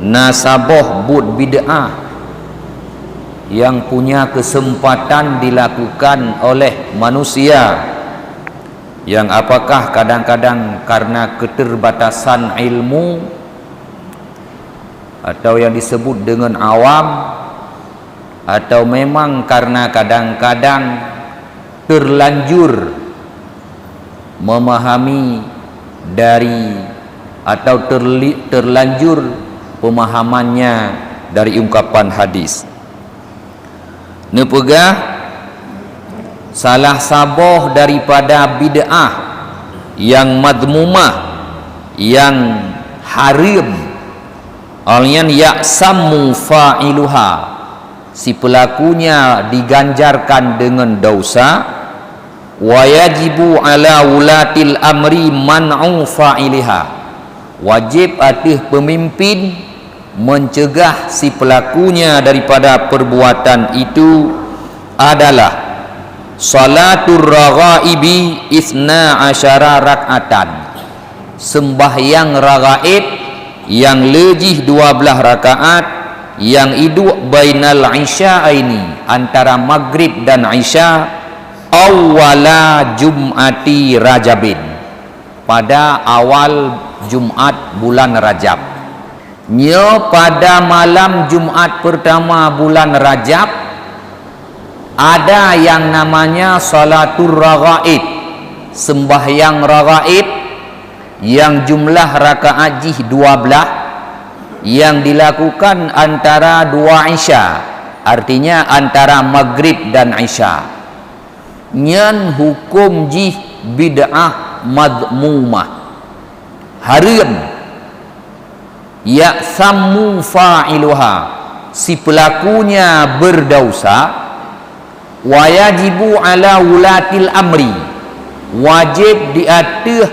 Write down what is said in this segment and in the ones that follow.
nasabah bud bid'ah yang punya kesempatan dilakukan oleh manusia, yang apakah kadang-kadang karena keterbatasan ilmu atau yang disebut dengan awam, atau memang karena kadang-kadang terlanjur memahami dari atau terlanjur pemahamannya dari ungkapan hadis. Nepegah salah sabah daripada bid'ah yang madmumah, yang harim, alian ya'sammu fa'iluha, si pelakunya diganjarkan dengan dosa, wa yajibu ala wulatil amri man'u fa'iliha, wajib atas pemimpin mencegah si pelakunya daripada perbuatan itu adalah salatur raghaibi isna asyara rak'atan, sembahyang raghaib yang lejih 12 rakaat, yang iduk bainal isya'aini, antara maghrib dan isya, awwala jum'ati rajabin, pada awal Jumat bulan Rajab. Pada malam Jumat pertama bulan Rajab ada yang namanya salatur raghaib, sembahyang raghaib yang jumlah rakaat 12, yang dilakukan antara dua isya, artinya antara maghrib dan isya. Nyan hukum jih bid'ah madmumah, harim, ya'sammu fa'iluha, si pelakunya berdosa, wa yajibu ala wulatil amri, wajib di atas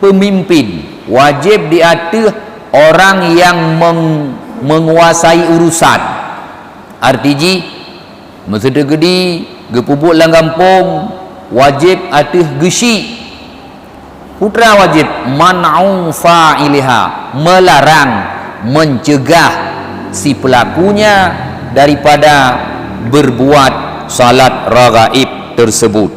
pemimpin, wajib di atas orang yang menguasai urusan. Artinya maksud gedi gepubuk lang kampung, wajib atas gesi putra, wajib man'u fa'iliha, melarang, mencegah si pelakunya daripada berbuat salat raghaib tersebut.